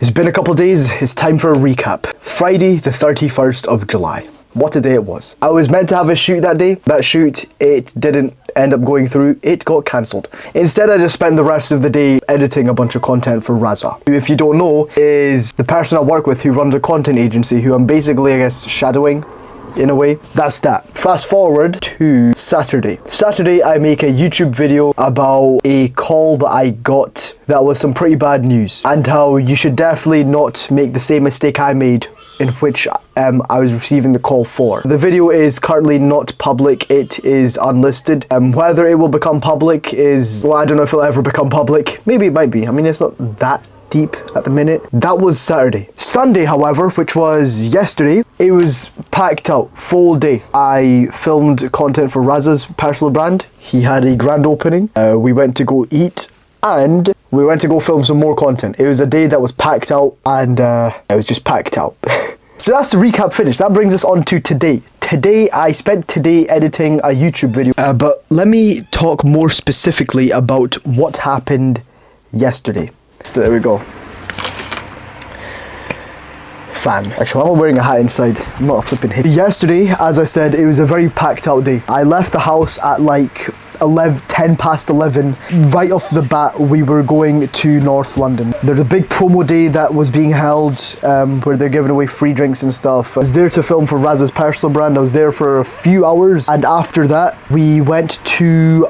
It's been a couple days, it's time for a recap. Friday the 31st of July. What a day it was. I was meant to have a shoot that day. That shoot, it didn't end up going through. It got cancelled. Instead, I just spent the rest of the day editing a bunch of content for Raza, who, if you don't know, is the person I work with who runs a content agency, who I'm basically, I guess, shadowing in a way. That's that. Fast forward to Saturday. Saturday, I make a YouTube video about a call that I got that was some pretty bad news, and how you should definitely not make the same mistake I made, in which I was receiving the call for. The video is currently not public, it is unlisted. Whether it will become public is, well, I don't know if it'll ever become public. Maybe it might be. I mean, it's not that deep at the minute. That was Saturday. Sunday, however, which was yesterday, it was packed out, full day. I filmed content for Raza's personal brand. He had a grand opening. We went to go eat, and we went to go film some more content. It was a day that was packed out, and it was just packed out. So that's the recap finished. That brings us on to today. Today, I spent today editing a YouTube video, but let me talk more specifically about what happened yesterday. So there we go. Fan. Actually, why am I wearing a hat inside? I'm not a flipping hippie. Yesterday, as I said, it was a very packed out day. I left the house at like 10 past 11. Right off the bat, we were going to North London. There's a big promo day that was being held where they're giving away free drinks and stuff. I was there to film for Raza's personal brand. I was there for a few hours, and after that we went to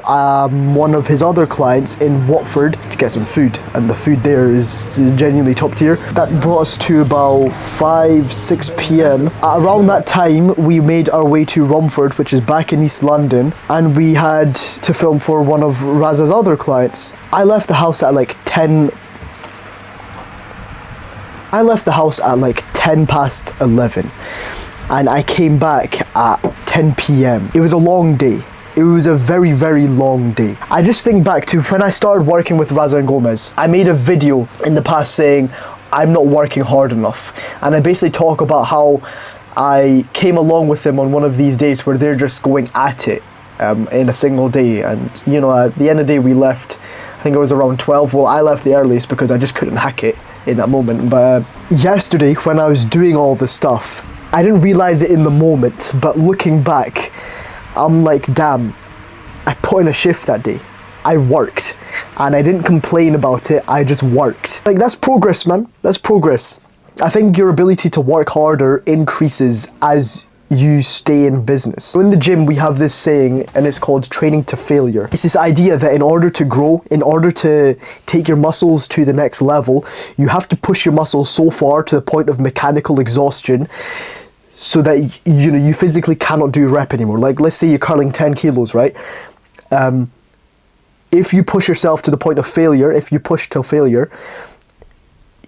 one of his other clients in Watford to get some food, and the food there is genuinely top tier. That brought us to about 5-6 p.m. Around that time we made our way to Romford, which is back in East London, and we had to film for one of Raza's other clients. I left the house at like 10 past 11, and I came back at 10 p.m. It was a long day. It was a very, very long day. I just think back to when I started working with Raza and Gomez. I made a video in the past saying I'm not working hard enough, and I basically talk about how I came along with them on one of these days where they're just going at it in a single day, and you know, at the end of the day we left, I think it was around 12. Well, I left the earliest because I just couldn't hack it in that moment. But yesterday when I was doing all this stuff, I didn't realize it in the moment, but looking back, I'm like, damn, I put in a shift that day. I worked, and I didn't complain about it, I just worked. Like, that's progress, man. That's progress. I think your ability to work harder increases as you stay in business. So in the gym we have this saying, and it's called training to failure. It's this idea that in order to grow, in order to take your muscles to the next level, you have to push your muscles so far to the point of mechanical exhaustion so that you know you physically cannot do a rep anymore. Like, let's say you're curling 10 kilos, right? If you push yourself to the point of failure, if you push till failure,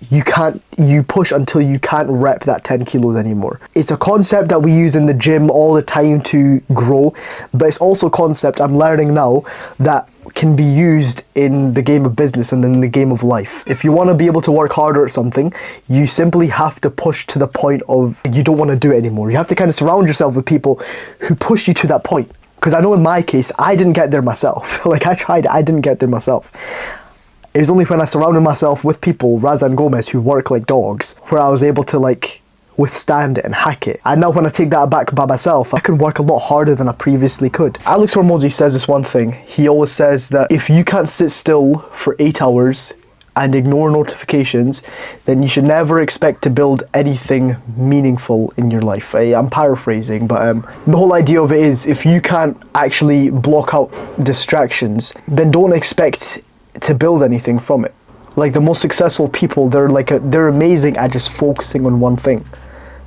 you push until you can't rep that 10 kilos anymore. It's a concept that we use in the gym all the time to grow, but it's also a concept I'm learning now that can be used in the game of business and in the game of life. If you want to be able to work harder at something, you simply have to push to the point of you don't want to do it anymore. You have to kind of surround yourself with people who push you to that point. Because I know in my case, I didn't get there myself. Like, I tried, I didn't get there myself. It was only when I surrounded myself with people, Raza and Gomez, who work like dogs, where I was able to like withstand it and hack it. And now when I take that back by myself, I can work a lot harder than I previously could. Alex Hormozy says this one thing. He always says that if you can't sit still for 8 hours and ignore notifications, then you should never expect to build anything meaningful in your life. I'm paraphrasing, but the whole idea of it is, if you can't actually block out distractions, then don't expect to build anything from it. Like, the most successful people, they're amazing at just focusing on one thing.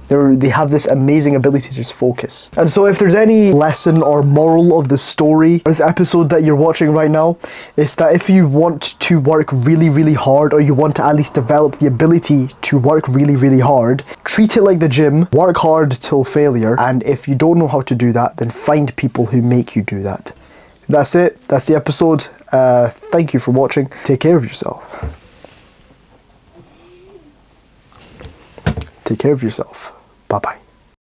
They have this amazing ability to just focus. And so if there's any lesson or moral of the story, this episode that you're watching right now, is that if you want to work really, really hard, or you want to at least develop the ability to work really, really hard, treat it like the gym, work hard till failure, and if you don't know how to do that, then find people who make you do that. That's it. That's the episode. Thank you for watching. Take care of yourself. Take care of yourself. Bye-bye.